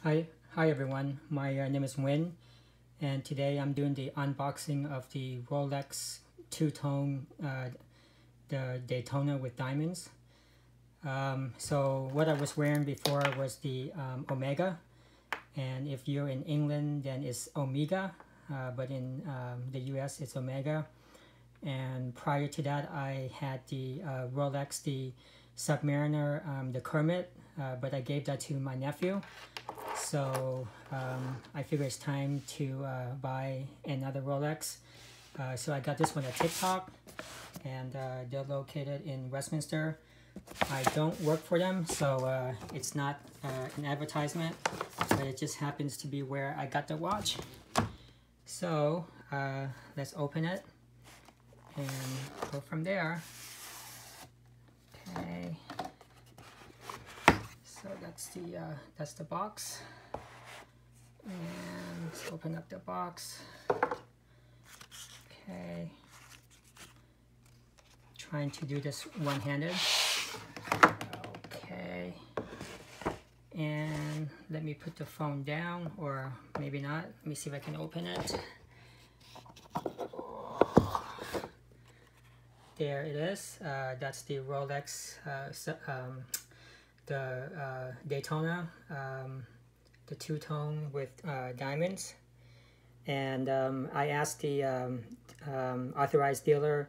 Hi everyone. My name is Nguyen, and today I'm doing the unboxing of the Rolex two-tone, the Daytona with diamonds. So what I was wearing before was the Omega, and if you're in England, then it's Omega, but in the US it's Omega. And prior to that, I had the Rolex, the Submariner, the Kermit, but I gave that to my nephew. So I figured it's time to buy another Rolex. So I got this one at TikTok, and they're located in Westminster. I don't work for them, so it's not an advertisement, but it just happens to be where I got the watch. So let's open it and go from there. Okay. So that's the box, and let's open up the box. Okay, trying to do this one-handed. Okay, and let me put the phone down, or maybe not. Let me see if I can open it. There it is. That's the Rolex. The Daytona, the two-tone with diamonds. And I asked the authorized dealer,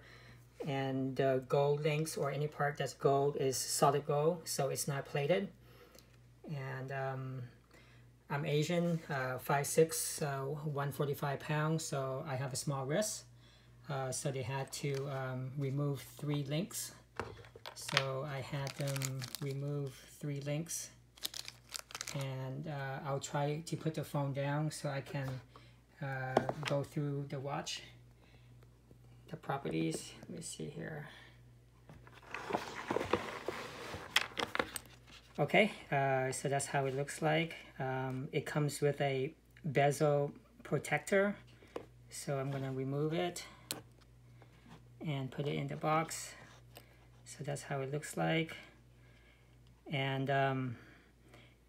and the gold links or any part that's gold is solid gold, so it's not plated. And I'm Asian, 5'6", 145 pounds, so I have a small wrist. So they had to remove 3 links. So I had them remove 3 links, and I'll try to put the phone down so I can go through the watch, the properties. Let me see here. Okay, so that's how it looks like. It comes with a bezel protector, so I'm gonna remove it and put it in the box. So that's how it looks like. And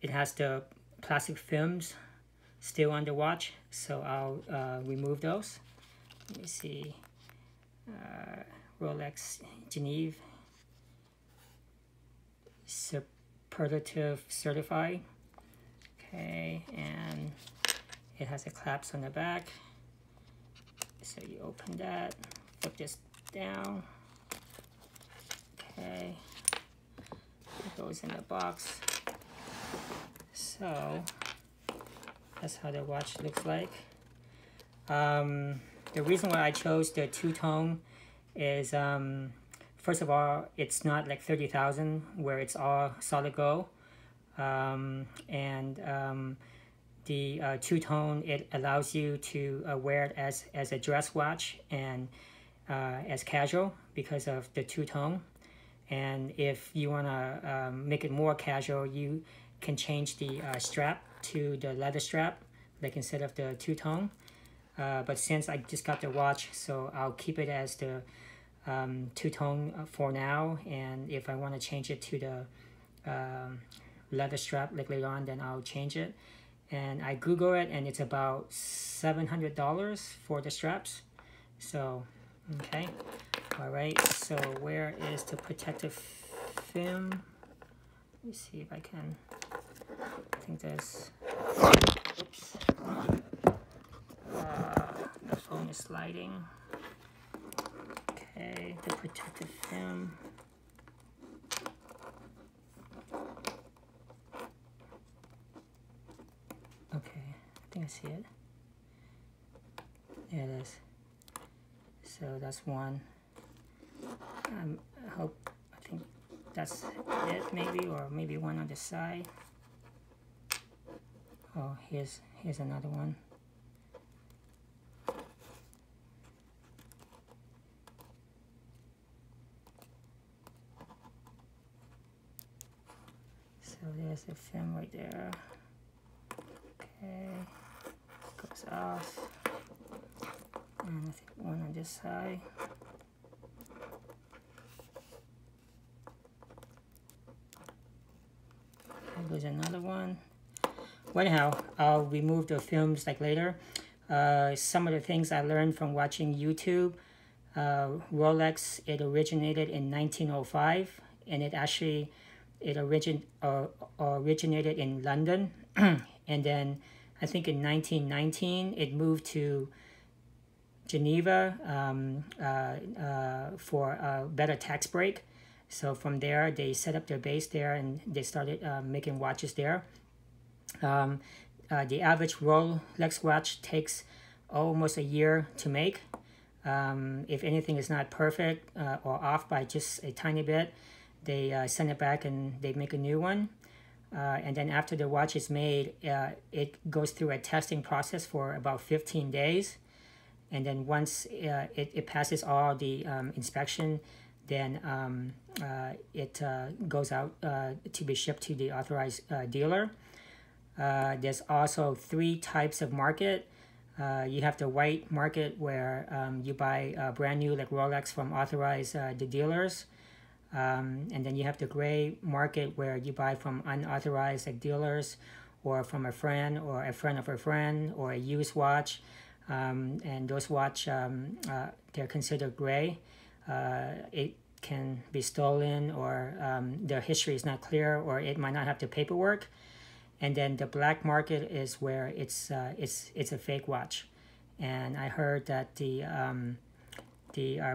it has the plastic films still on the watch, so I'll remove those. Let me see. Rolex Genève Superlative Certified. Okay, and it has a clasp on the back. So you open that, flip this down. Okay, it goes in the box. So that's how the watch looks like. The reason why I chose the two-tone is, first of all, it's not like 30,000 where it's all solid gold. The two-tone, it allows you to wear it as a dress watch and as casual because of the two-tone. And if you want to make it more casual, you can change the strap to the leather strap, like instead of the two-tone. But since I just got the watch, so I'll keep it as the two-tone for now. And if I want to change it to the leather strap like later on, then I'll change it. And I Google it, and it's about $700 for the straps. So, okay. All right, so where is the protective film? Let me see if I can. I think there's. Oops. The phone is sliding. Okay, the protective film. Okay, I think I see it. There it is. So that's one. I think that's it, maybe, or maybe one on the side. Oh, here's another one. So there's the film right there. Okay, goes off. And I think one on this side. There's another one. Well, anyhow, I'll remove the films like later. Some of the things I learned from watching YouTube. Rolex, it originated in 1905, and originated in London, and then I think in 1919 it moved to Geneva for a better tax break. So from there, they set up their base there, and they started making watches there. The average Rolex watch takes almost a year to make. If anything is not perfect or off by just a tiny bit, they send it back and they make a new one. And then after the watch is made, it goes through a testing process for about 15 days. And then once it passes all the inspection, then it goes out to be shipped to the authorized dealer. There's also 3 types of market. You have the white market where you buy brand new like Rolex from authorized the dealers. And then you have the gray market where you buy from unauthorized like dealers or from a friend or a friend of a friend or a used watch. And those watch, they're considered gray. It can be stolen or their history is not clear or it might not have the paperwork. And then the black market is where it's a fake watch. And I heard that the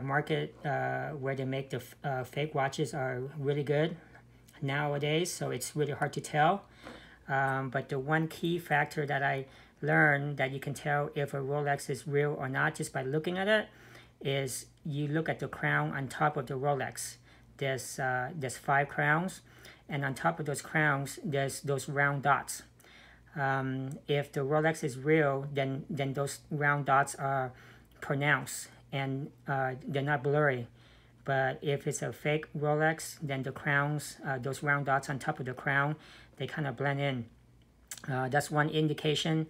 market where they make the fake watches are really good nowadays, so it's really hard to tell. But the one key factor that I learned that you can tell if a Rolex is real or not just by looking at it is you look at the crown on top of the Rolex. There's 5 crowns, and on top of those crowns there's those round dots. If the Rolex is real, then those round dots are pronounced and they're not blurry. But if it's a fake Rolex, then the crowns, those round dots on top of the crown, they kind of blend in. That's one indication.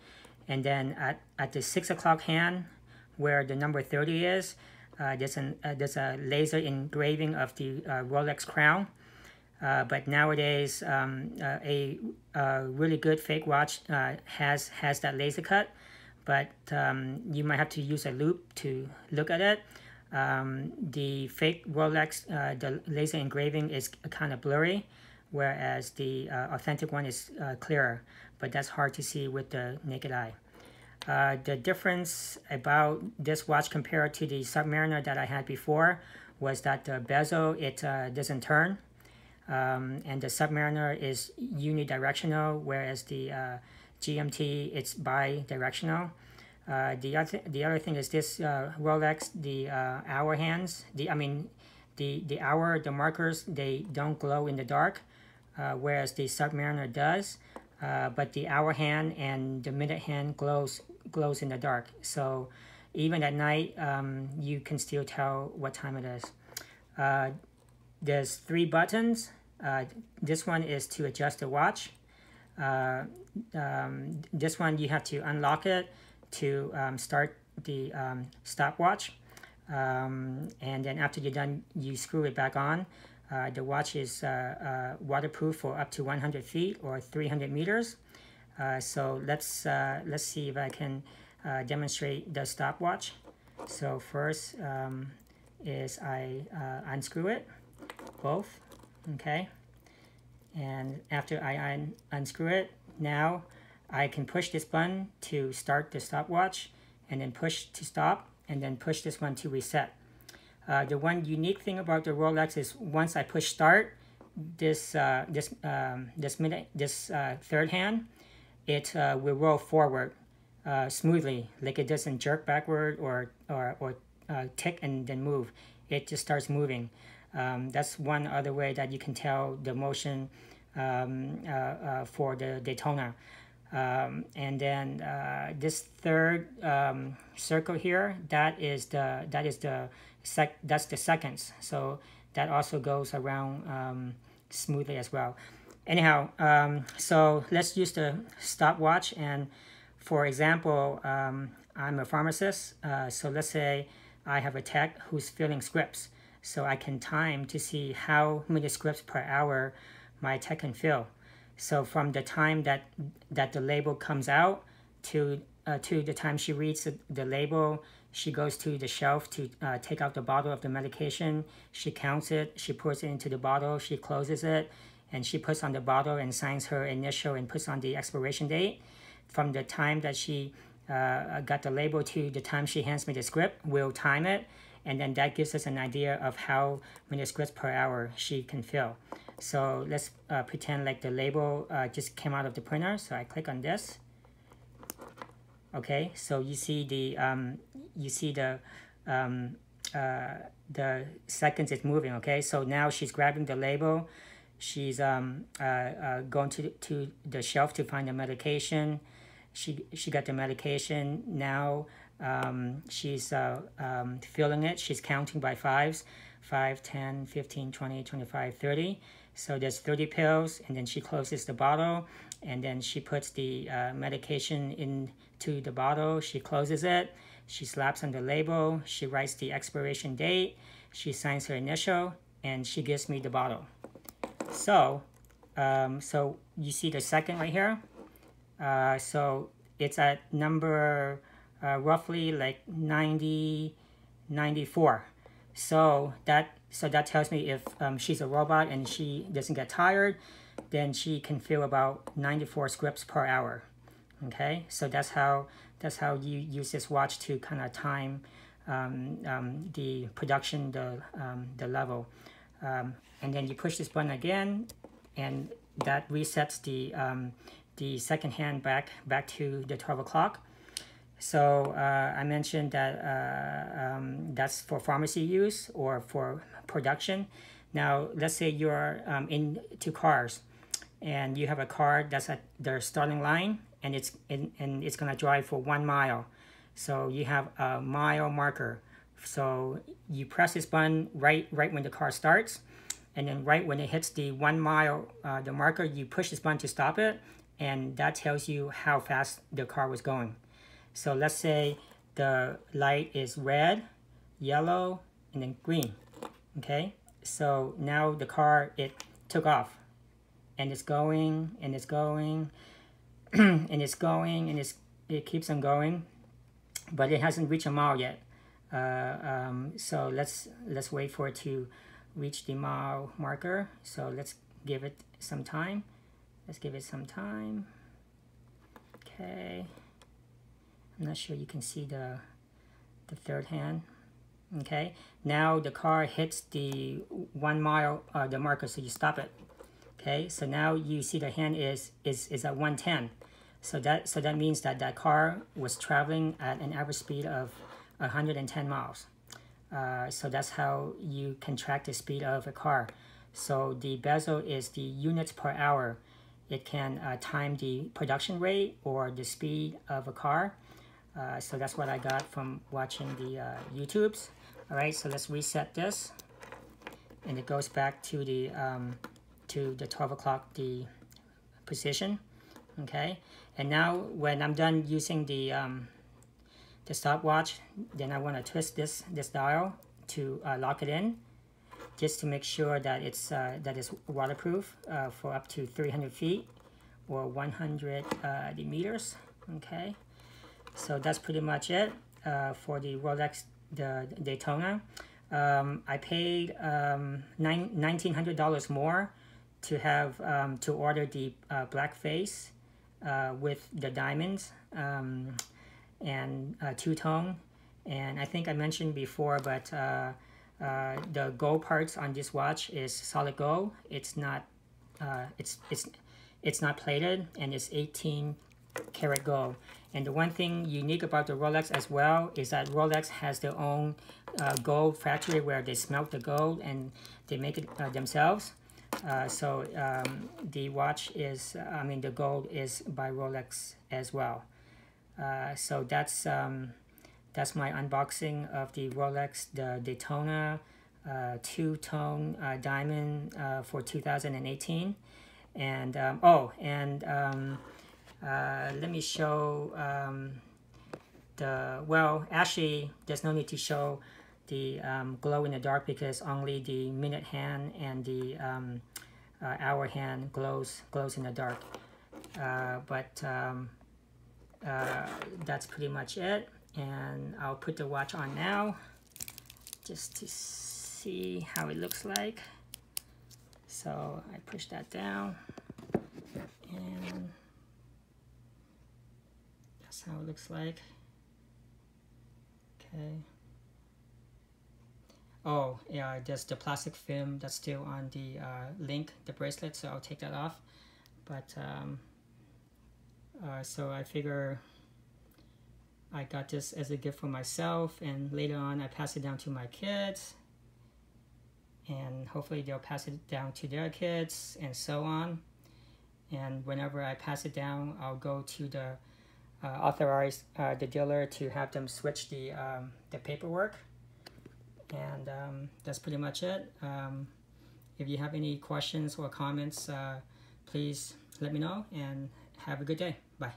And then at the 6 o'clock hand, where the number 30 is, there's a laser engraving of the Rolex crown. But nowadays, a really good fake watch has that laser cut, but you might have to use a loupe to look at it. The fake Rolex, the laser engraving is kind of blurry, whereas the authentic one is clearer, but that's hard to see with the naked eye. The difference about this watch compared to the Submariner that I had before was that the bezel, it doesn't turn. And the Submariner is unidirectional, whereas the GMT, it's bi-directional. The other thing is this Rolex, the hour hands, the hour, the markers, they don't glow in the dark, whereas the Submariner does. But the hour hand and the minute hand glows in the dark. So even at night, you can still tell what time it is. There's 3 buttons. This one is to adjust the watch. This one you have to unlock it to start the stopwatch. And then after you're done, you screw it back on. The watch is waterproof for up to 100 feet or 300 meters. So let's see if I can demonstrate the stopwatch. So first is I unscrew it, both, okay? And after I unscrew it, now I can push this button to start the stopwatch, and then push to stop, and then push this one to reset. The one unique thing about the Rolex is once I push start, this third hand, it will roll forward smoothly, like it doesn't jerk backward or tick and then move. It just starts moving. That's one other way that you can tell the motion for the Daytona. And then this third circle here, that's the seconds. So that also goes around smoothly as well. Anyhow, so let's use the stopwatch. And for example, I'm a pharmacist. So let's say I have a tech who's filling scripts. So I can time to see how many scripts per hour my tech can fill. So from the time that the label comes out to the time she reads the label, she goes to the shelf to take out the bottle of the medication. She counts it, she pours it into the bottle, she closes it, and she puts on the bottle and signs her initial and puts on the expiration date. From the time that she got the label to the time she hands me the script, we'll time it, and then that gives us an idea of how many scripts per hour she can fill. So let's pretend like the label just came out of the printer. So I click on this. Okay, so you see the seconds is moving. Okay, so now she's grabbing the label. She's going to the shelf to find the medication. She got the medication. Now she's filling it. She's counting by fives. 5, 10, 15, 20, 25, 30. So there's 30 pills, and then she closes the bottle, and then she puts the medication into the bottle. She closes it. She slaps on the label. She writes the expiration date. She signs her initial, and she gives me the bottle. So, so you see the second right here. So it's at number roughly like 90, 94. So that tells me if she's a robot and she doesn't get tired, then she can fill about 94 scripts per hour. Okay, so that's how you use this watch to kind of time the production, the level, and then you push this button again, and that resets the second hand back to the 12 o'clock. So I mentioned that that's for pharmacy use or for production. Now let's say you're into cars, and you have a car that's at the starting line, and it's going to drive for 1 mile. So you have a mile marker. So you press this button right when the car starts, and then right when it hits the 1 mile the marker, you push this button to stop it, and that tells you how fast the car was going. So let's say the light is red, yellow, and then green. Okay, so now the car, it took off, and it's going, and it's going, and it's going, and it keeps on going, but it hasn't reached a mile yet. So let's wait for it to reach the mile marker. So let's give it some time. Let's give it some time. Okay. I'm not sure you can see the third hand. Okay, now the car hits the 1 mile the marker, so you stop it. Okay, so now you see the hand is at 110. So that means that car was traveling at an average speed of 110 miles. So that's how you can track the speed of a car. So the bezel is the units per hour. It can time the production rate or the speed of a car. So that's what I got from watching the YouTubes. All right, so let's reset this, and it goes back to the 12 o'clock the position. Okay, and now when I'm done using the stopwatch, then I want to twist this dial to lock it in, just to make sure that it's waterproof for up to 300 feet or 100 meters. Okay. So that's pretty much it for the Rolex the Daytona. I paid $1,900 more to have to order the black face with the diamonds and two-tone. And I think I mentioned before, but the gold parts on this watch is solid gold. It's not it's not plated, and it's 18 karat gold. And the one thing unique about the Rolex as well is that Rolex has their own gold factory where they smelt the gold and they make it themselves. So the watch is, the gold is by Rolex as well. So that's my unboxing of the Rolex, the Daytona two-tone diamond for 2018. And let me show actually there's no need to show the glow in the dark, because only the minute hand and the our hand glows in the dark. That's pretty much it, and I'll put the watch on now just to see how it looks like. So I push that down, and that's how it looks like. Okay. Oh, yeah, there's the plastic film that's still on the link, the bracelet, so I'll take that off. But so I figure I got this as a gift for myself, and later on I pass it down to my kids, and hopefully they'll pass it down to their kids, and so on. And whenever I pass it down, I'll go to the authorize the dealer to have them switch the paperwork. And that's pretty much it. If you have any questions or comments, please let me know, and have a good day. Bye.